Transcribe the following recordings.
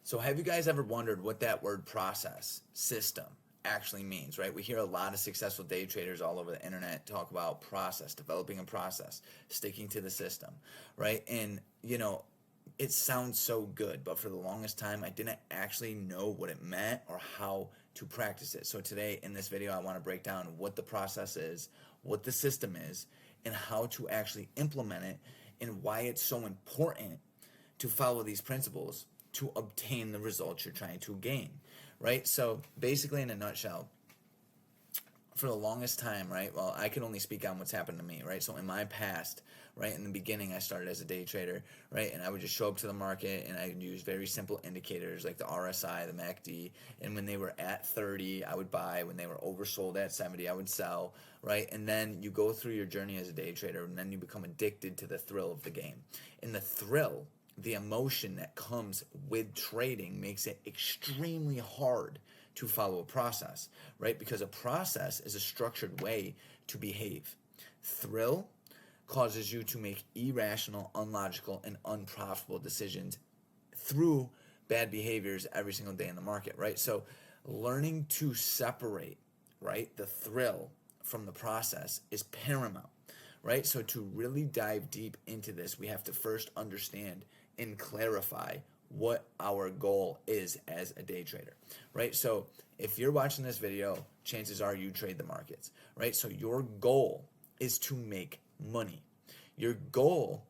So have you guys ever wondered what that word process, system, actually means, right? We hear a lot of successful day traders all over the internet talk about process, developing a process, sticking to the system, right? And, it sounds so good, but for the longest time, I didn't actually know what it meant or how to practice it. So today in this video, I want to break down what the process is, what the system is, and how to actually implement it, and why it's so important to follow these principles to obtain the results you're trying to gain, right? So basically, in a nutshell, for the longest time, right? Well, I can only speak on what's happened to me, right? So in my past, right, in the beginning, I started as a day trader, right? And I would just show up to the market and I would use very simple indicators like the RSI, the MACD. And when they were at 30, I would buy. When they were oversold at 70, I would sell, right? And then you go through your journey as a day trader, and then you become addicted to the thrill of the game. And the thrill, the emotion that comes with trading, makes it extremely hard to follow a process, right? Because a process is a structured way to behave. Thrill causes you to make irrational, unlogical, and unprofitable decisions through bad behaviors every single day in the market, right? So learning to separate, right, the thrill from the process is paramount, right? So to really dive deep into this, we have to first understand and clarify what our goal is as a day trader, right? So if you're watching this video, chances are you trade the markets, right? So your goal is to make money. Your goal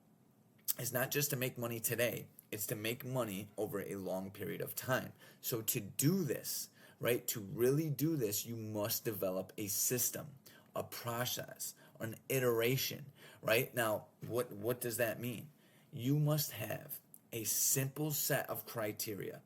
is not just to make money today, it's to make money over a long period of time. So to do this, right, to really do this, you must develop a system, a process, an iteration, right? Now, what does that mean? You must have a simple set of criteria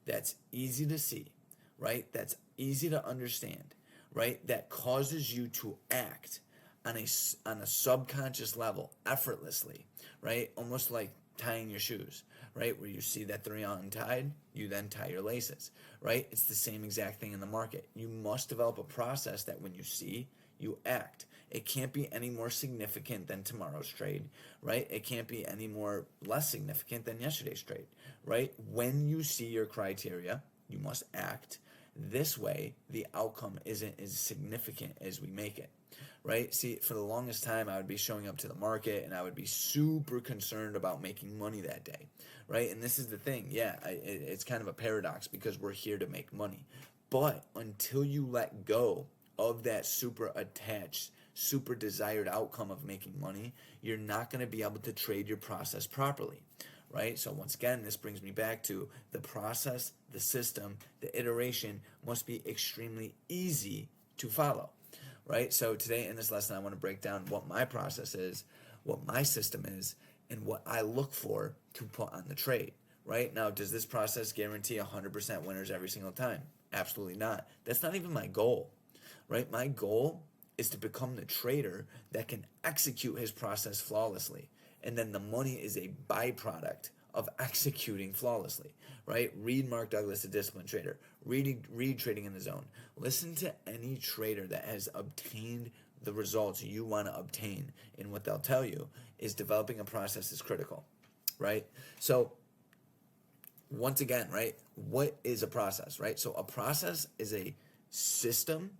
that's easy to see, right? That's easy to understand, right? That causes you to act on a subconscious level effortlessly, right? Almost like tying your shoes, right? Where you see that they're untied, you then tie your laces, right? It's the same exact thing in the market. You must develop a process that when you see, you act. It can't be any more significant than tomorrow's trade, right? It can't be any more less significant than yesterday's trade, right? When you see your criteria, you must act. This way, the outcome isn't as significant as we make it, right? See, for the longest time, I would be showing up to the market and I would be super concerned about making money that day, right? And this is the thing, yeah, it's kind of a paradox because we're here to make money. But until you let go of that super attached, super desired outcome of making money, you're not going to be able to trade your process properly, right? So once again, this brings me back to the process, the system, the iteration must be extremely easy to follow, right? So today in this lesson, I want to break down what my process is, what my system is, and what I look for to put on the trade, right? Now, does this process guarantee 100% winners every single time? Absolutely not. That's not even my goal, right? My goal is to become the trader that can execute his process flawlessly. And then the money is a byproduct of executing flawlessly, right? Read Mark Douglas, The Disciplined Trader. Read Trading in the Zone. Listen to any trader that has obtained the results you want to obtain. And what they'll tell you is developing a process is critical, right? So once again, right, what is a process, right? So a process is a system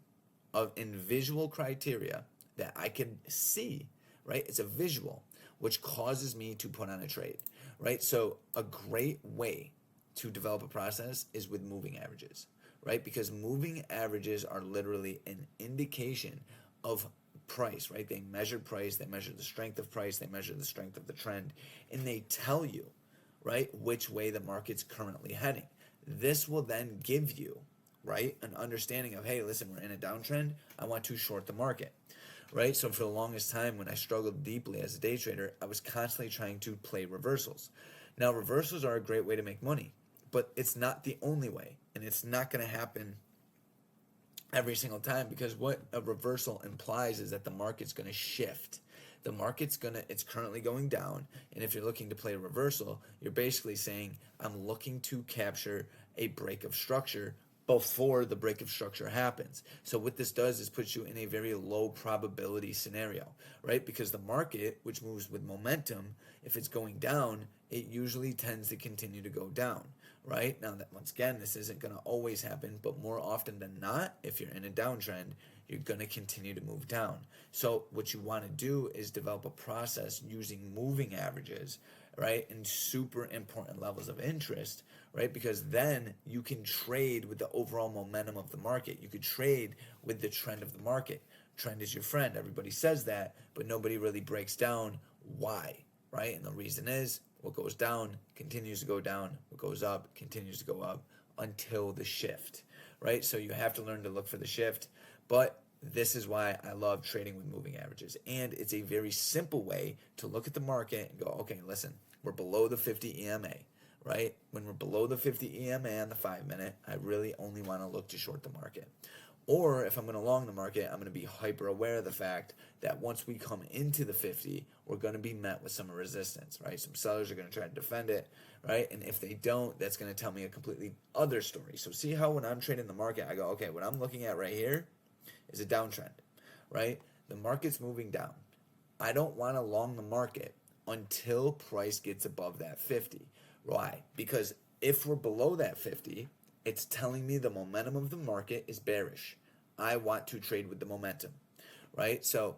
of in visual criteria that I can see, right? It's a visual, which causes me to put on a trade, right? So a great way to develop a process is with moving averages, right? Because moving averages are literally an indication of price, right? They measure price, they measure the strength of price, they measure the strength of the trend, and they tell you, right, which way the market's currently heading. This will then give you, right, an understanding of, hey, listen, we're in a downtrend, I want to short the market, right? So for the longest time, when I struggled deeply as a day trader, I was constantly trying to play reversals. Now, reversals are a great way to make money, but it's not the only way, and it's not going to happen every single time, because what a reversal implies is that the market's going to shift. The market's it's currently going down, and if you're looking to play a reversal, you're basically saying, I'm looking to capture a break of structure before the break of structure happens. So what this does is puts you in a very low probability scenario, right? Because the market, which moves with momentum, if it's going down, it usually tends to continue to go down, right? Now, that once again, this isn't going to always happen, but more often than not, if you're in a downtrend, you're going to continue to move down. So what you want to do is develop a process using moving averages, right, and super important levels of interest, right, because then you can trade with the overall momentum of the market. You could trade with the trend of the market. Trend is your friend. Everybody says that, but nobody really breaks down why, right? And the reason is what goes down continues to go down, what goes up continues to go up until the shift, right? So you have to learn to look for the shift, but this is why I love trading with moving averages. And it's a very simple way to look at the market and go, okay, listen, we're below the 50 EMA, right? When we're below the 50 EMA on the 5-minute, I really only want to look to short the market. Or if I'm going to long the market, I'm going to be hyper aware of the fact that once we come into the 50, we're going to be met with some resistance, right? Some sellers are going to try to defend it, right? And if they don't, that's going to tell me a completely other story. So see how when I'm trading the market, I go, okay, what I'm looking at right here is a downtrend, right? The market's moving down. I don't want to long the market until price gets above that 50. Why? Because if we're below that 50, it's telling me the momentum of the market is bearish. I want to trade with the momentum, right? So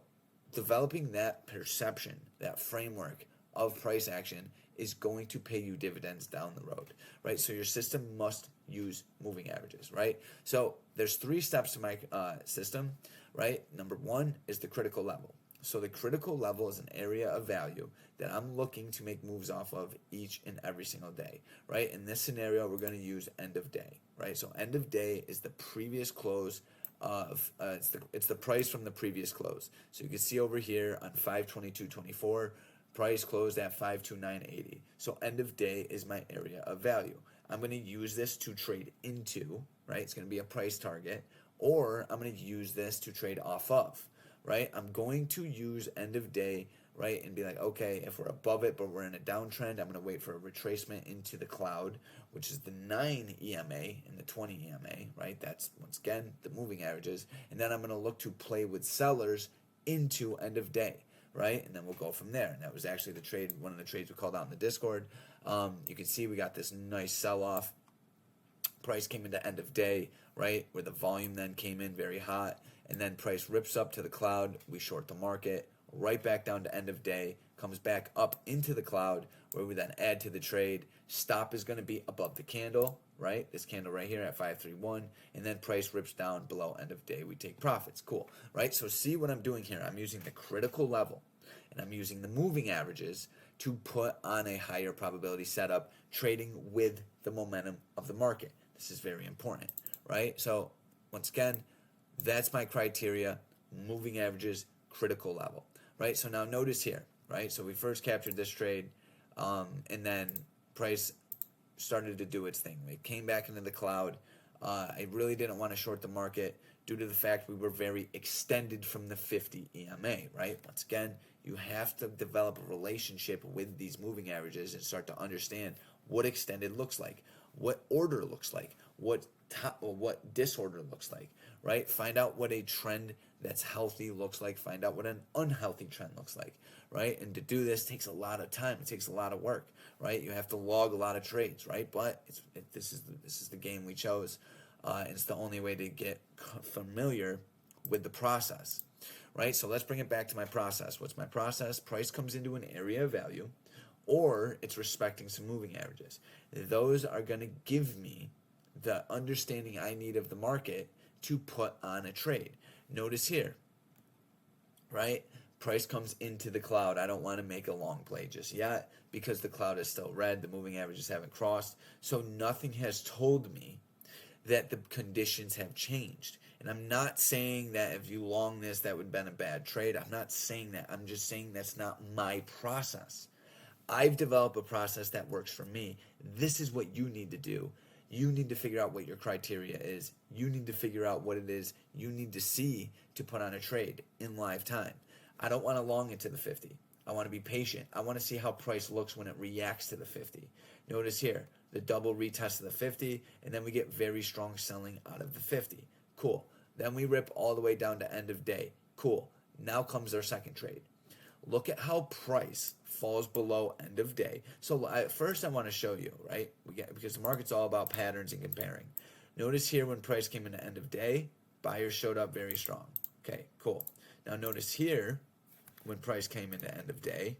developing that perception, that framework of price action is going to pay you dividends down the road, right? So your system must use moving averages, right? So there's 3 steps to my system, right? Number 1 is the critical level. So the critical level is an area of value that I'm looking to make moves off of each and every single day, right? In this scenario, we're going to use end of day, right? So end of day is the previous close of, it's the price from the previous close. So you can see over here on 5/22/24, price closed at 529.80. So end of day is my area of value. I'm going to use this to trade into, right? It's going to be a price target, or I'm going to use this to trade off of, right? I'm going to use end of day, right, and be like, okay, if we're above it but we're in a downtrend, I'm going to wait for a retracement into the cloud, which is the 9 EMA and the 20 EMA, right? That's, once again, the moving averages. And then I'm going to look to play with sellers into end of day, right? And then we'll go from there. And that was actually the trade, one of the trades we called out in the Discord. You can see we got this nice sell-off. Price came into end of day, right, where the volume then came in very hot, and then price rips up to the cloud. We short the market, right back down to end of day, comes back up into the cloud, where we then add to the trade. Stop is going to be above the candle, right? This candle right here at 531, and then price rips down below end of day. We take profits. Cool, right? So see what I'm doing here. I'm using the critical level, and I'm using the moving averages to put on a higher probability setup, trading with the momentum of the market. This is very important, right? So once again, that's my criteria, moving averages, critical level, right? So now notice here, right? So we first captured this trade, and then price started to do its thing. It came back into the cloud. I really didn't want to short the market due to the fact we were very extended from the 50 EMA, right? Once again, you have to develop a relationship with these moving averages and start to understand what extended looks like, what order looks like, what disorder looks like, right? Find out what a trend that's healthy looks like. Find out what an unhealthy trend looks like, right? And to do this takes a lot of time. It takes a lot of work, right? You have to log a lot of trades, right? But this is the game we chose. And it's the only way to get familiar with the process, right? So let's bring it back to my process. What's my process? Price comes into an area of value, or it's respecting some moving averages. Those are going to give me the understanding I need of the market to put on a trade. Notice here, right? Price comes into the cloud. I don't want to make a long play just yet because the cloud is still red. The moving averages haven't crossed. So nothing has told me that the conditions have changed. And I'm not saying that if you long this, that would have been a bad trade. I'm not saying that. I'm just saying that's not my process. I've developed a process that works for me. This is what you need to do. You need to figure out what your criteria is. You need to figure out what it is you need to see to put on a trade in live time. I don't want to long it to the 50. I want to be patient. I want to see how price looks when it reacts to the 50. Notice here, the double retest of the 50, and then we get very strong selling out of the 50. Cool. Then we rip all the way down to end of day. Cool. Now comes our second trade. look at how price falls below end of day. So first I want to show you, right? Because the market's all about patterns and comparing. Notice here when price came into end of day, buyers showed up very strong. Okay, cool. Now notice here when price came into end of day,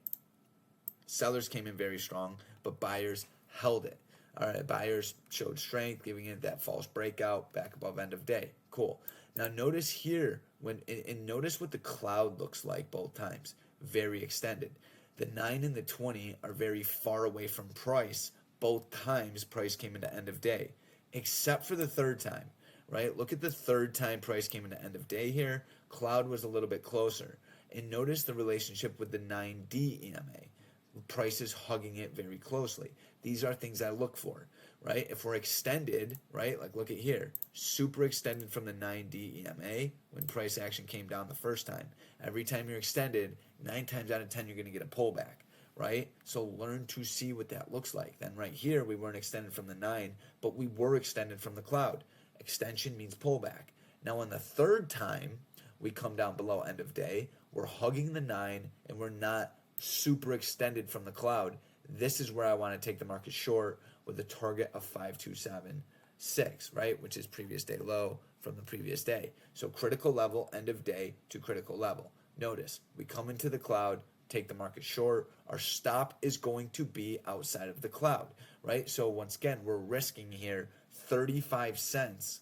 sellers came in very strong, but buyers held it. All right, buyers showed strength, giving it that false breakout back above end of day. Cool. Now notice here, and notice what the cloud looks like both times. Very extended. The 9 and the 20 are very far away from price. Both times price came into end of day, except for the third time, right? Look at the third time price came into end of day here. Cloud was a little bit closer. And notice the relationship with the 9D EMA. Price is hugging it very closely. These are things I look for, right? If we're extended, right, like look at here, super extended from the 9D EMA when price action came down the first time. Every time you're extended, 9 times out of 10 you're going to get a pullback, right? So learn to see what that looks like. Then right here we weren't extended from the 9, but we were extended from the cloud. Extension means pullback. Now on the third time we come down below end of day, we're hugging the 9 and we're not super extended from the cloud. This is where I want to take the market short with a target of 5276, right? Which is previous day low from the previous day. So critical level, end of day to critical level. Notice we come into the cloud, take the market short. Our stop is going to be outside of the cloud, right? So once again, we're risking here 35 cents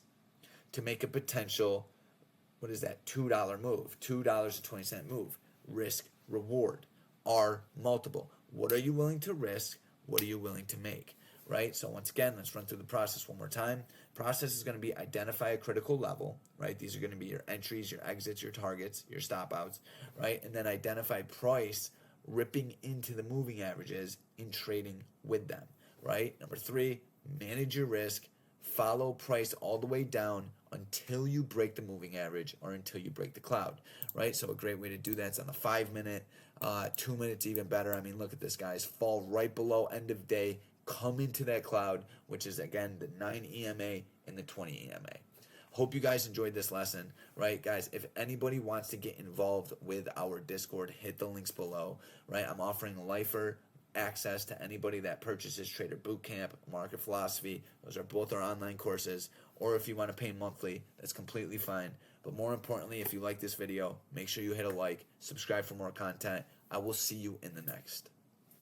to make a potential, what is that, $2 move, $2.20 move. Risk reward. Are multiple. What are you willing to risk? What are you willing to make? Right? So once again, let's run through the process one more time. Process is going to be identify a critical level, right? These are going to be your entries, your exits, your targets, your stop outs, right? And then identify price ripping into the moving averages in trading with them, right? Number 3, manage your risk. Follow price all the way down until you break the moving average or until you break the cloud, right? So a great way to do that is on the 5-minute, 2 minutes even better. I mean, look at this, guys. Fall right below end of day, come into that cloud, which is, again, the 9 EMA and the 20 EMA. Hope you guys enjoyed this lesson, right? Guys, if anybody wants to get involved with our Discord, hit the links below, right? I'm offering lifer access to anybody that purchases Trader Bootcamp, Market Philosophy. Those are both our online courses. Or if you want to pay monthly, that's completely fine. But more importantly, if you like this video, make sure you hit a like, subscribe for more content. I will see you in the next.